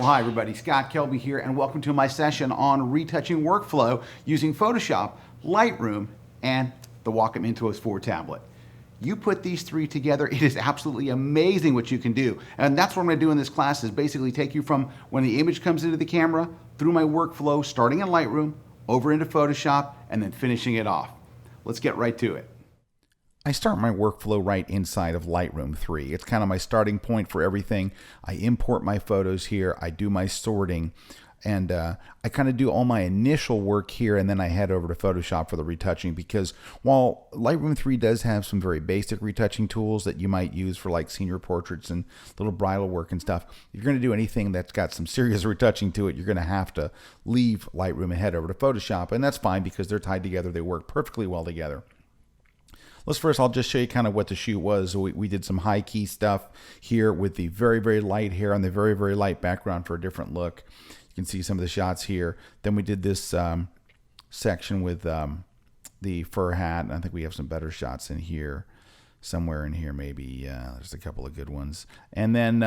Well, hi everybody, Scott Kelby here, and welcome to my session on retouching workflow using Photoshop, Lightroom, and the Wacom Intuos4 tablet. You put these three together, it is absolutely amazing what you can do. And that's what I'm gonna do in this class is basically take you from when the image comes into the camera, through my workflow, starting in Lightroom, over into Photoshop, and then finishing it off. Let's get right to it. I start my workflow right inside of Lightroom 3. It's kind of my starting point for everything. I import my photos here, I do my sorting, and I kind of do all my initial work here, and then I head over to Photoshop for the retouching, because while Lightroom 3 does have some very basic retouching tools that you might use for like senior portraits and little bridal work and stuff, if you're going to do anything that's got some serious retouching to it, you're going to have to leave Lightroom and head over to Photoshop, and that's fine because they're tied together. They work perfectly well together. I'll just show you kind of what the shoot was. We did some high key stuff here with the very, very light hair on the very, very light background for a different look. You can see some of the shots here. Then we did this section with the fur hat. I think we have some better shots in here, somewhere in here maybe. There's a couple of good ones. And then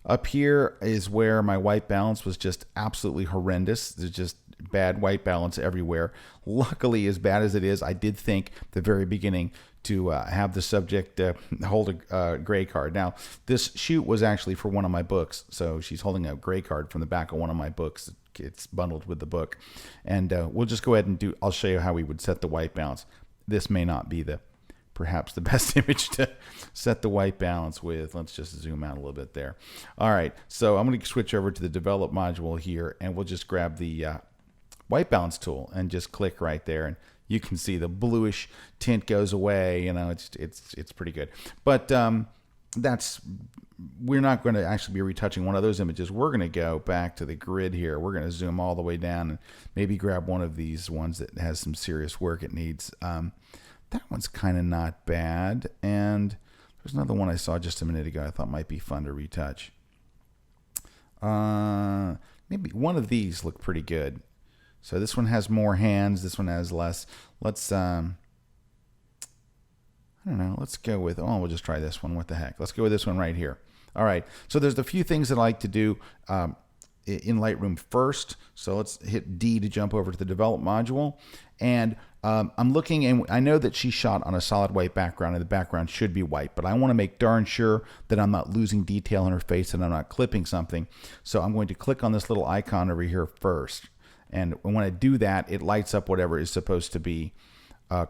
up here is where my white balance was just absolutely horrendous. There's just bad white balance everywhere. Luckily, as bad as it is, I did think at the very beginning to have the subject hold a gray card. Now, this shoot was actually for one of my books, so she's holding a gray card from the back of one of my books. It's bundled with the book, and we'll just go ahead and I'll show you how we would set the white balance. This may not be perhaps the best image to set the white balance with. Let's just zoom out a little bit there. All right, so I'm going to switch over to the develop module here, and we'll just grab the white balance tool and just click right there, and you can see the bluish tint goes away. You know, it's pretty good. But we're not going to actually be retouching one of those images. We're going to go back to the grid here. We're going to zoom all the way down and maybe grab one of these ones that has some serious work it needs. That one's kind of not bad. And there's another one I saw just a minute ago I thought might be fun to retouch. Maybe one of these look pretty good. So this one has more hands, this one has less. Let's, I don't know, let's go with, we'll just try this one. What the heck? Let's go with this one right here. All right, so there's a few things that I like to do in Lightroom first. So let's hit D to jump over to the develop module. And I'm looking, and I know that she shot on a solid white background, and the background should be white, but I want to make darn sure that I'm not losing detail in her face and I'm not clipping something. So I'm going to click on this little icon over here first. And when I do that, it lights up whatever is supposed to be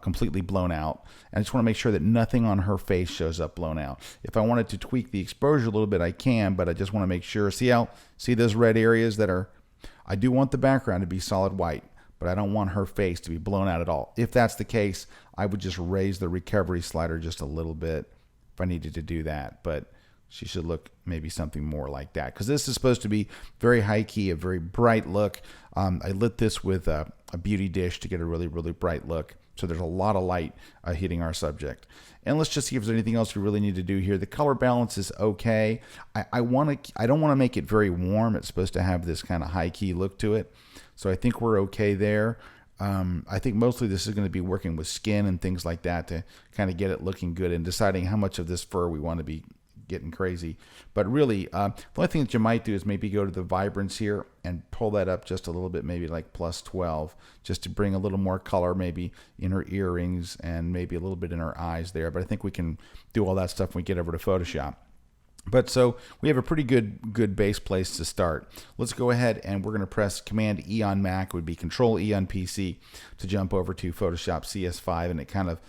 completely blown out. And I just want to make sure that nothing on her face shows up blown out. If I wanted to tweak the exposure a little bit, I can, but I just want to make sure. See those red areas that are, I do want the background to be solid white, but I don't want her face to be blown out at all. If that's the case, I would just raise the recovery slider just a little bit if I needed to do that. But she should look maybe something more like that, because this is supposed to be very high key, a very bright look. I lit this with a beauty dish to get a really, really bright look. So there's a lot of light hitting our subject. And let's just see if there's anything else we really need to do here. The color balance is okay. I don't want to make it very warm. It's supposed to have this kind of high key look to it. So I think we're okay there. I think mostly this is going to be working with skin and things like that to kind of get it looking good and deciding how much of this fur we want to be getting crazy. But really, the only thing that you might do is maybe go to the vibrance here and pull that up just a little bit, maybe like +12, just to bring a little more color maybe in her earrings and maybe a little bit in her eyes there. But I think we can do all that stuff when we get over to Photoshop. But so we have a pretty good base place to start. Let's go ahead and we're going to press Command E on Mac, would be Control E on PC, to jump over to Photoshop CS5, and it kind of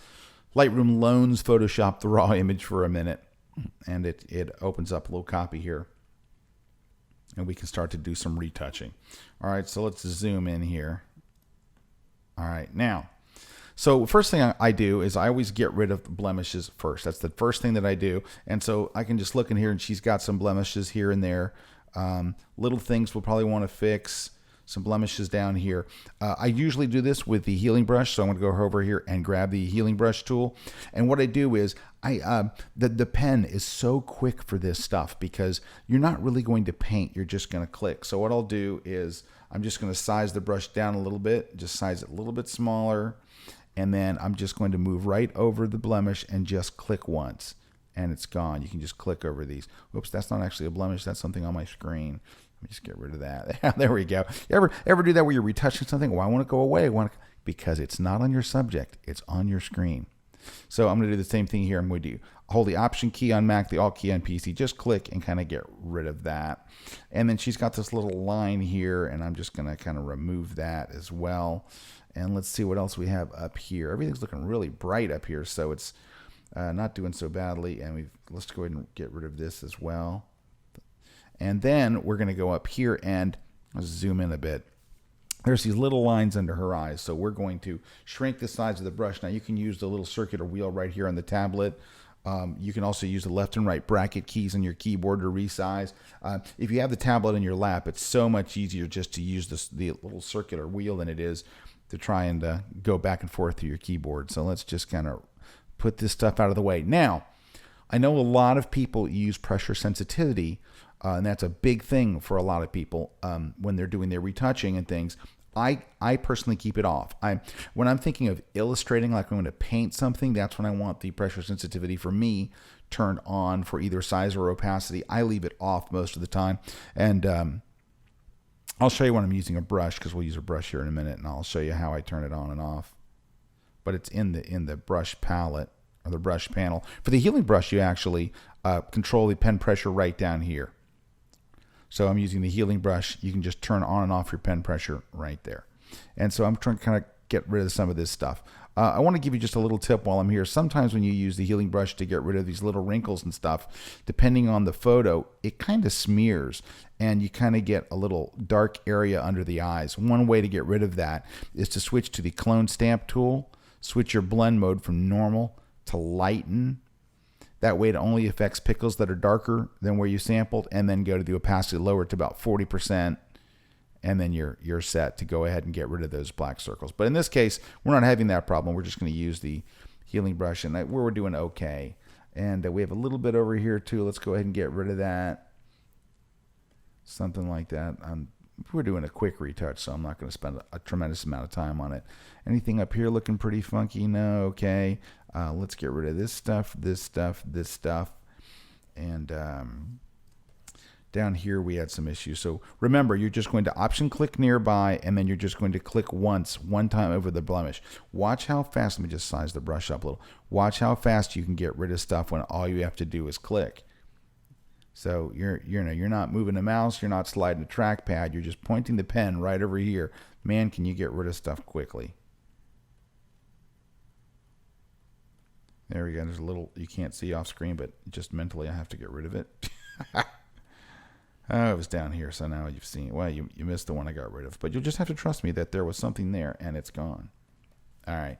Lightroom loans Photoshop the raw image for a minute. And it opens up a little copy here, and we can start to do some retouching. All right, so let's zoom in here. All right, now, so first thing I do is I always get rid of the blemishes first. That's the first thing that I do. And so I can just look in here, and she's got some blemishes here and there. Little things we'll probably want to fix. Some blemishes down here. I usually do this with the healing brush, so I'm going to go over here and grab the healing brush tool. And what I do is the pen is so quick for this stuff because you're not really going to paint, you're just going to click. So what I'll do is I'm just going to size the brush down a little bit, just size it a little bit smaller, and then I'm just going to move right over the blemish and just click once. and it's gone. You can just click over these. Whoops, that's not actually a blemish. That's something on my screen. Let me just get rid of that. There we go. You ever do that where you're retouching something? Well, I want to go away. Because it's not on your subject. It's on your screen. So I'm going to do the same thing here. I'm going to hold the Option key on Mac, the Alt key on PC. Just click and kind of get rid of that. And then she's got this little line here, and I'm just going to kind of remove that as well. And let's see what else we have up here. Everything's looking really bright up here, so it's not doing so badly. And let's go ahead and get rid of this as well. And then we're going to go up here and let's zoom in a bit. There's these little lines under her eyes, so we're going to shrink the size of the brush. Now you can use the little circular wheel right here on the tablet. You can also use the left and right bracket keys on your keyboard to resize. If you have the tablet in your lap, it's so much easier just to use the little circular wheel than it is to try and go back and forth through your keyboard. So let's just kind of put this stuff out of the way. Now, I know a lot of people use pressure sensitivity, and that's a big thing for a lot of people when they're doing their retouching and things. I personally keep it off. When I'm thinking of illustrating, like I'm going to paint something, that's when I want the pressure sensitivity for me turned on for either size or opacity. I leave it off most of the time. And I'll show you when I'm using a brush, because we'll use a brush here in a minute, and I'll show you how I turn it on and off. But it's in the brush palette or the brush panel. For the healing brush, you actually control the pen pressure right down here. So I'm using the healing brush. You can just turn on and off your pen pressure right there. And so I'm trying to kind of get rid of some of this stuff. I want to give you just a little tip while I'm here. Sometimes when you use the healing brush to get rid of these little wrinkles and stuff, depending on the photo, it kind of smears and you kind of get a little dark area under the eyes. One way to get rid of that is to switch to the clone stamp tool, switch your blend mode from normal to lighten. That way it only affects pixels that are darker than where you sampled, and then go to the opacity lower to about 40%. And then you're set to go ahead and get rid of those black circles. But in this case, we're not having that problem. We're just going to use the healing brush, and we're doing okay. And we have a little bit over here too. Let's go ahead and get rid of that. Something like that. We're doing a quick retouch, so I'm not going to spend a tremendous amount of time on it. Anything up here looking pretty funky? No. Okay. Let's get rid of this stuff, this stuff, this stuff. And down here we had some issues. So remember, you're just going to option click nearby, and then you're just going to click one time over the blemish. Watch how fast, let me just size the brush up a little. Watch how fast you can get rid of stuff when all you have to do is click. So you're not moving the mouse, you're not sliding the trackpad, you're just pointing the pen right over here. Man, can you get rid of stuff quickly. There we go. There's a little you can't see off screen, but just mentally I have to get rid of it. Oh, it was down here, so now you've seen it. Well, you missed the one I got rid of. But you'll just have to trust me that there was something there, and it's gone. All right.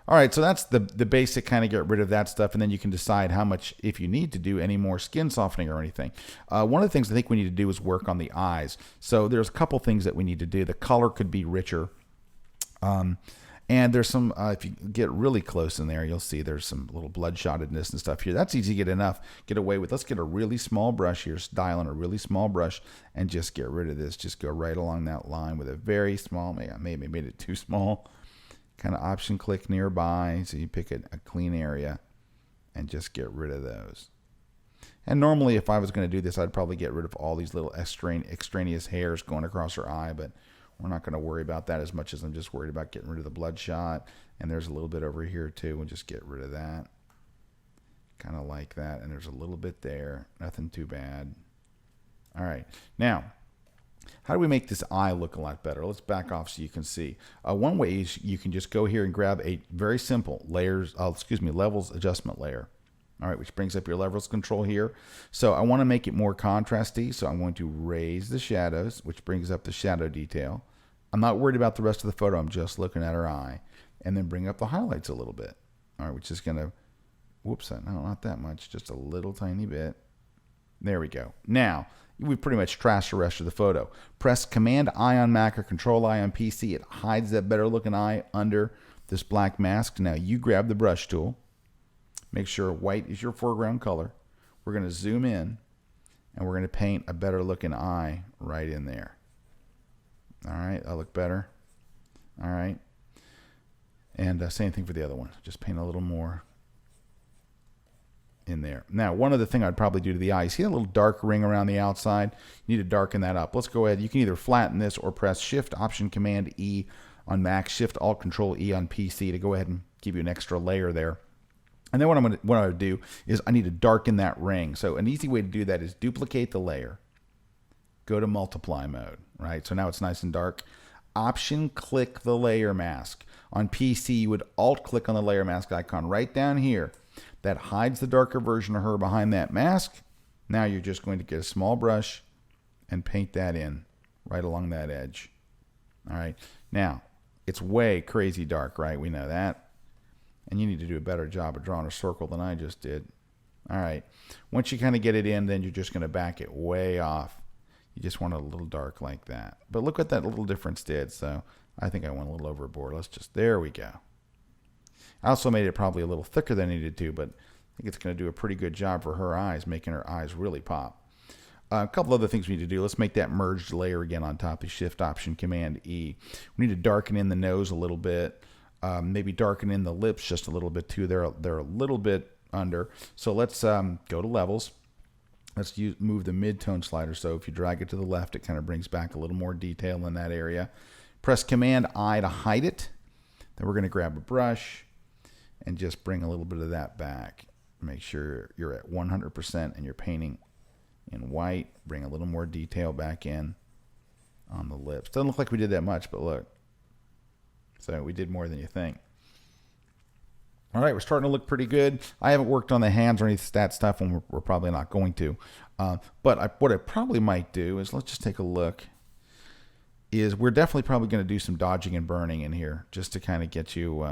All right, so that's the basic kind of get rid of that stuff, and then you can decide how much, if you need to do any more skin softening or anything. One of the things I think we need to do is work on the eyes. So there's a couple things that we need to do. The color could be richer. And there's some, if you get really close in there, you'll see there's some little bloodshotedness and stuff here. That's easy to get away with. Let's get a really small brush here, dial in a really small brush, and just get rid of this. Just go right along that line with a very small, maybe made it too small. Kind of option click nearby, so you pick a clean area and just get rid of those. And normally if I was going to do this, I'd probably get rid of all these little extraneous hairs going across her eye, but we're not going to worry about that as much as I'm just worried about getting rid of the bloodshot. And there's a little bit over here too. We'll just get rid of that. Kind of like that. And there's a little bit there. Nothing too bad. All right. Now, how do we make this eye look a lot better? Let's back off so you can see. One way is you can just go here and grab a very simple levels adjustment layer. All right, which brings up your levels control here. So I want to make it more contrasty, so I'm going to raise the shadows, which brings up the shadow detail. I'm not worried about the rest of the photo. I'm just looking at her eye. And then bring up the highlights a little bit. All right, which is going to, whoops, no, not that much, just a little tiny bit. There we go. Now, we pretty much trashed the rest of the photo. Press Command-I on Mac or Control-I on PC. It hides that better looking eye under this black mask. Now you grab the brush tool. Make sure white is your foreground color. We're going to zoom in, and we're going to paint a better looking eye right in there. All right, that'll look better. All right. And same thing for the other one. Just paint a little more in there. Now, one other thing I'd probably do to the eye, see that little dark ring around the outside? You need to darken that up. Let's go ahead. You can either flatten this or press Shift Option Command E on Mac, Shift Alt Control E on PC to go ahead and give you an extra layer there. And then what I would do is I need to darken that ring. So an easy way to do that is duplicate the layer, go to multiply mode, right? So now it's nice and dark. Option click the layer mask. On PC, you would alt click on the layer mask icon right down here. That hides the darker version of her behind that mask. Now you're just going to get a small brush and paint that in right along that edge. All right. Now, it's way crazy dark, right? We know that. And you need to do a better job of drawing a circle than I just did. All right. Once you kind of get it in, then you're just going to back it way off. You just want it a little dark like that. But look what that little difference did. So I think I went a little overboard. There we go. I also made it probably a little thicker than I needed to, but I think it's going to do a pretty good job for her eyes, making her eyes really pop. A couple other things we need to do. Let's make that merged layer again on top of Shift Option Command E. We need to darken in the nose a little bit. Maybe darken in the lips just a little bit too. They're a little bit under. So let's go to levels. Let's move the mid-tone slider. So if you drag it to the left, it kind of brings back a little more detail in that area. Press Command I to hide it. Then we're going to grab a brush and just bring a little bit of that back. Make sure you're at 100% and you're painting in white. Bring a little more detail back in on the lips. Doesn't look like we did that much, but look. So we did more than you think. All right, we're starting to look pretty good. I haven't worked on the hands or any of that stuff, and we're probably not going to. But what I probably might do is, let's just take a look, is we're definitely probably going to do some dodging and burning in here just to kind of get you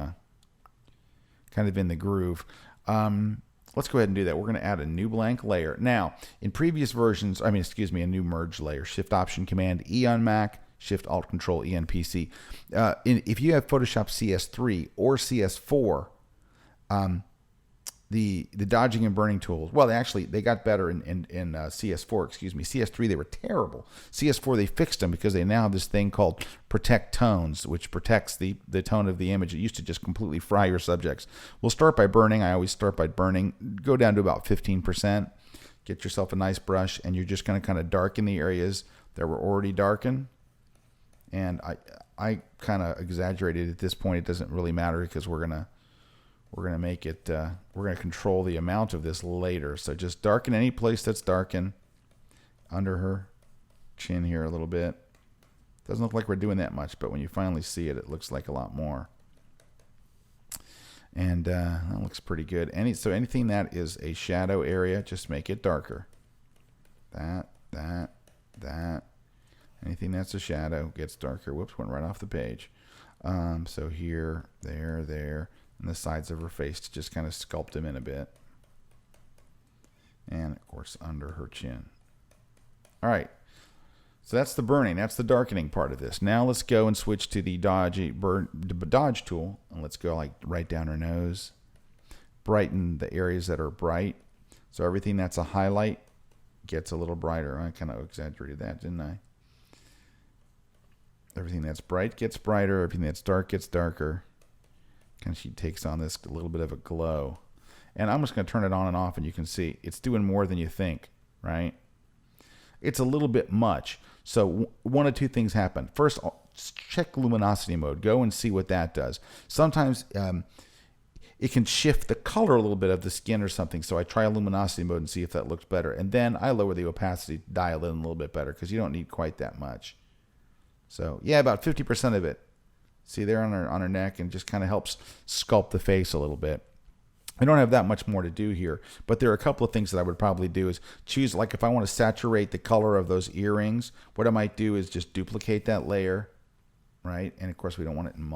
kind of in the groove. Let's go ahead and do that. We're going to add a new blank layer. Now, in previous versions, a new merge layer. Shift Option Command E on Mac, Shift Alt Control E on PC. If you have Photoshop CS3 or CS4, the dodging and burning tools, well, they got better in CS4, CS3, they were terrible. CS4, they fixed them because they now have this thing called Protect Tones, which protects the tone of the image. It used to just completely fry your subjects. We'll start by burning. I always start by burning. Go down to about 15%. Get yourself a nice brush, and you're just going to kind of darken the areas that were already darkened. And I kind of exaggerated at this point. It doesn't really matter because we're going to make it, we're going to control the amount of this later. So just darken any place that's darkened under her chin here a little bit. Doesn't look like we're doing that much, but when you finally see it, it looks like a lot more. And that looks pretty good. So anything that is a shadow area, just make it darker. That. Anything that's a shadow gets darker. Whoops, went right off the page. So here, there. And the sides of her face to just kind of sculpt them in a bit. And, of course, under her chin. All right. So that's the burning. That's the darkening part of this. Now let's go and switch to the dodge tool. And let's go like right down her nose. Brighten the areas that are bright. So everything that's a highlight gets a little brighter. I kind of exaggerated that, didn't I? Everything that's bright gets brighter. Everything that's dark gets darker. And she takes on this little bit of a glow. And I'm just going to turn it on and off, and you can see it's doing more than you think, right? It's a little bit much. So one of two things happen. First, check Luminosity Mode. Go and see what that does. Sometimes it can shift the color a little bit of the skin or something. So I try Luminosity Mode and see if that looks better. And then I lower the opacity, dial in a little bit better, because you don't need quite that much. So yeah, about 50% of it. See there on her neck, and just kind of helps sculpt the face a little bit. I don't have that much more to do here, but there are a couple of things that I would probably do is choose, like if I want to saturate the color of those earrings, what I might do is just duplicate that layer, right? And of course we don't want it in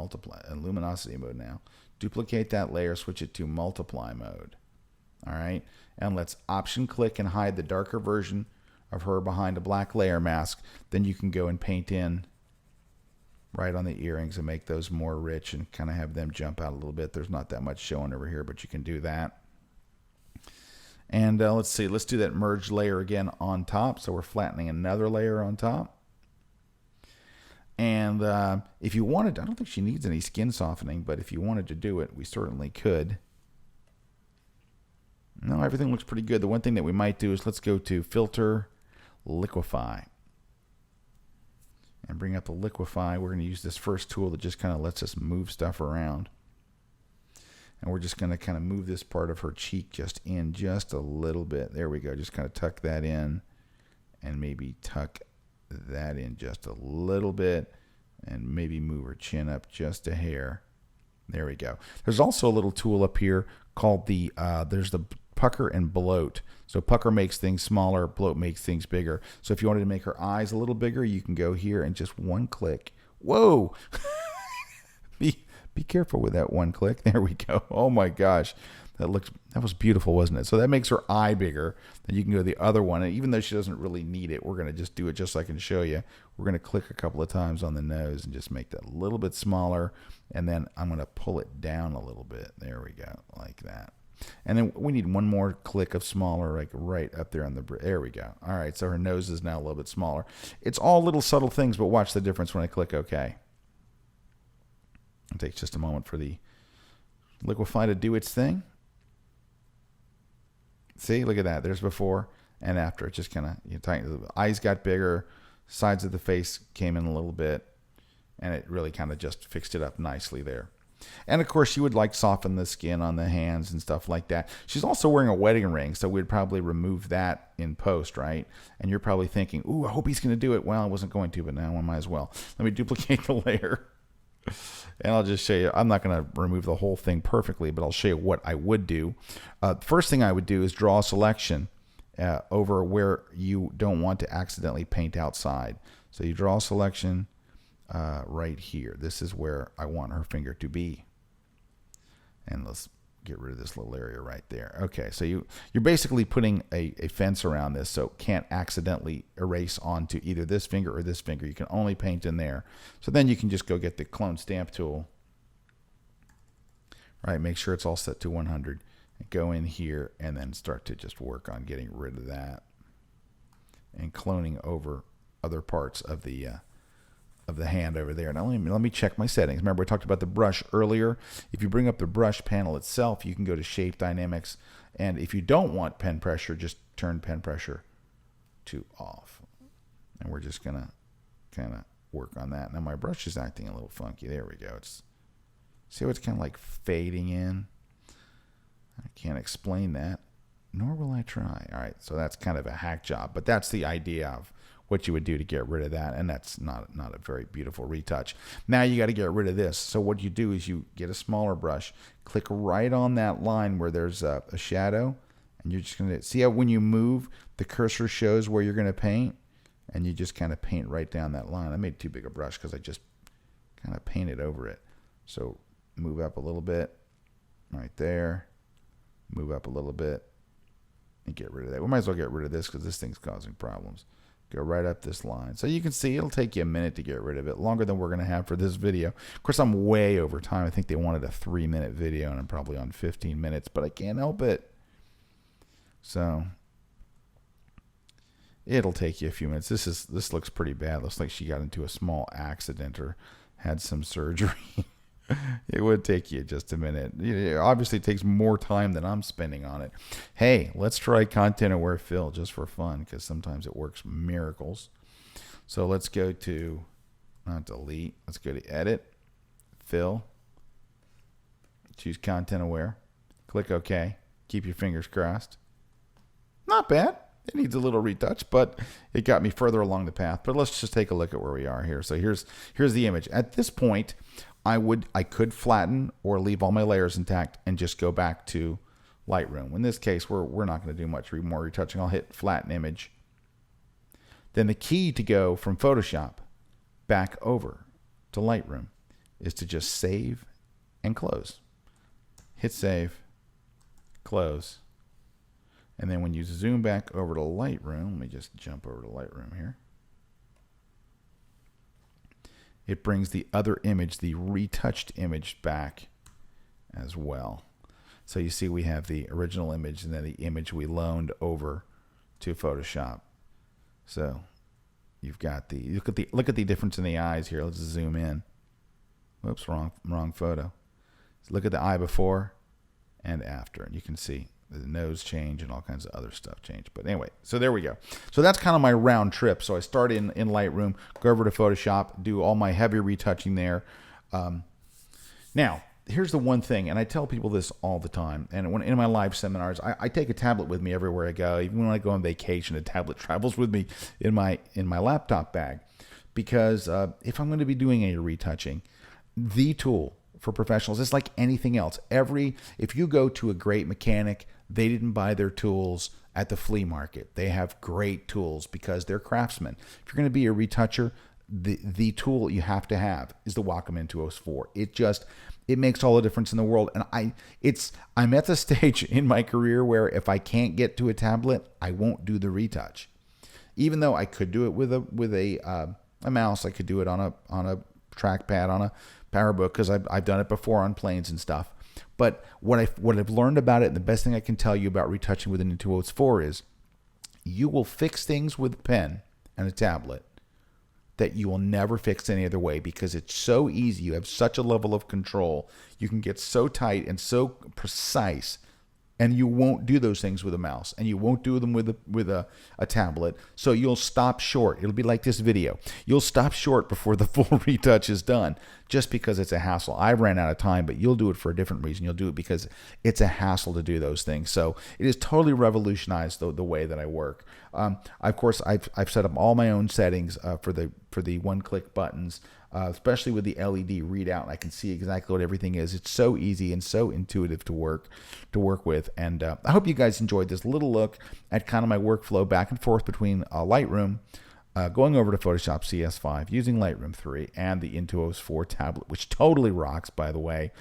luminosity mode now. Duplicate that layer, switch it to multiply mode. All right, and let's option click and hide the darker version of her behind a black layer mask. Then you can go and paint in right on the earrings and make those more rich and kind of have them jump out a little bit. There's not that much showing over here, but you can do that. And let's see, let's do that merged layer again on top. So we're flattening another layer on top. And if you wanted, I don't think she needs any skin softening, but if you wanted to do it, we certainly could. No, everything looks pretty good. The one thing that we might do is let's go to Filter, Liquify. And bring up the Liquify. We're going to use this first tool that just kind of lets us move stuff around. And we're just going to kind of move this part of her cheek just in just a little bit. There we go. Just kind of tuck that in and maybe tuck that in just a little bit and maybe move her chin up just a hair. There we go. There's also a little tool up here called the, there's the Pucker and Bloat. So Pucker makes things smaller, Bloat makes things bigger. So if you wanted to make her eyes a little bigger, you can go here and just one click. Whoa! Be careful with that one click. There we go. Oh my gosh. That was beautiful, wasn't it? So that makes her eye bigger. Then you can go to the other one. And even though she doesn't really need it, we're going to just do it just so I can show you. We're going to click a couple of times on the nose and just make that a little bit smaller. And then I'm going to pull it down a little bit. There we go. Like that. And then we need one more click of smaller, like right up there on the, there we go. All right. So her nose is now a little bit smaller. It's all little subtle things, but watch the difference when I click OK. It takes just a moment for the Liquify to do its thing. See, look at that. There's before and after. It just kind of, tighten. The eyes got bigger, sides of the face came in a little bit, and it really kind of just fixed it up nicely there. And of course, you would like soften the skin on the hands and stuff like that. She's also wearing a wedding ring, so we'd probably remove that in post, right? And you're probably thinking, ooh, I hope he's going to do it. Well, I wasn't going to, but now I might as well. Let me duplicate the layer. And I'll just show you. I'm not going to remove the whole thing perfectly, but I'll show you what I would do. First thing I would do is draw a selection over where you don't want to accidentally paint outside. So you draw a selection right here. This is where I want her finger to be. And let's get rid of this little area right there. Okay, so you're basically putting a fence around this so it can't accidentally erase onto either this finger or this finger. You can only paint in there. So then you can just go get the clone stamp tool. Right, make sure it's all set to 100. Go in here and then start to just work on getting rid of that and cloning over other parts of the hand over there. Now let me check my settings. Remember, we talked about the brush earlier. If you bring up the brush panel itself, you can go to Shape Dynamics. And if you don't want pen pressure, just turn pen pressure to off. And we're just going to kind of work on that. Now my brush is acting a little funky. There we go. See how it's kind of like fading in? I can't explain that, nor will I try. All right, so that's kind of a hack job. But that's the idea of what you would do to get rid of that, and that's not a very beautiful retouch. Now you got to get rid of this. So what you do is you get a smaller brush, click right on that line where there's a shadow, and you're just going to see how when you move, the cursor shows where you're going to paint, and you just kind of paint right down that line. I made too big a brush because I just kind of painted over it. So move up a little bit, right there, move up a little bit, and get rid of that. We might as well get rid of this because this thing's causing problems. Go right up this line. So you can see it'll take you a minute to get rid of it, longer than we're going to have for this video. Of course, I'm way over time. I think they wanted a 3-minute video, and I'm probably on 15 minutes, but I can't help it. So it'll take you a few minutes. This looks pretty bad. Looks like she got into a small accident or had some surgery. It would take you just a minute. It obviously takes more time than I'm spending on it. Hey, let's try content aware fill just for fun, because sometimes it works miracles. So let's go to, not delete, let's go to edit, fill, choose content aware, click OK, keep your fingers crossed. Not bad. It needs a little retouch, but it got me further along the path. But let's just take a look at where we are here. So here's the image. At this point, I could flatten or leave all my layers intact and just go back to Lightroom. In this case, we're not going to do much more retouching. I'll hit flatten image. Then the key to go from Photoshop back over to Lightroom is to just save and close. Hit save, close. And then when you zoom back over to Lightroom, let me just jump over to Lightroom here. It brings the other image, the retouched image, back as well. So you see we have the original image and then the image we loaned over to Photoshop. So you've got look at the difference in the eyes here. Let's zoom in. Whoops, wrong photo. So look at the eye before and after, and you can see The nose change and all kinds of other stuff change. But anyway, so there we go. So that's kind of my round trip. So I start in Lightroom, go over to Photoshop, do all my heavy retouching there. Now, here's the one thing, and I tell people this all the time, and when in my live seminars, I take a tablet with me everywhere I go. Even when I go on vacation, a tablet travels with me in my laptop bag, because if I'm going to be doing any retouching, the tool for professionals is like anything else. If you go to a great mechanic, they didn't buy their tools at the flea market. They have great tools because they're craftsmen. If you're going to be a retoucher, the tool you have to have is the Wacom Intuos4. It makes all the difference in the world. And I'm at the stage in my career where if I can't get to a tablet, I won't do the retouch. Even though I could do it with a mouse, I could do it on a trackpad, on a PowerBook, because I've done it before on planes and stuff. But what I've learned about it, and the best thing I can tell you about retouching with an Intuos4 is you will fix things with a pen and a tablet that you will never fix any other way, because it's so easy. You have such a level of control. You can get so tight and so precise, and you won't do those things with a mouse, and you won't do them with a tablet. So you'll stop short. It'll be like this video. You'll stop short before the full retouch is done, just because it's a hassle. I ran out of time, but you'll do it for a different reason. You'll do it because it's a hassle to do those things. So it has totally revolutionized the way that I work. Of course, I've set up all my own settings for the one-click buttons, especially with the LED readout. I can see exactly what everything is. It's so easy and so intuitive to work with. And I hope you guys enjoyed this little look at kind of my workflow back and forth between Lightroom, going over to Photoshop CS5, using Lightroom 3, and the Intuos4 tablet, which totally rocks, by the way.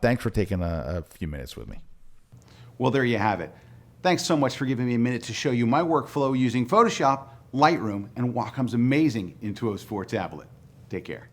Thanks for taking a few minutes with me. Well, there you have it. Thanks so much for giving me a minute to show you my workflow using Photoshop, Lightroom, and Wacom's amazing Intuos4 tablet. Take care.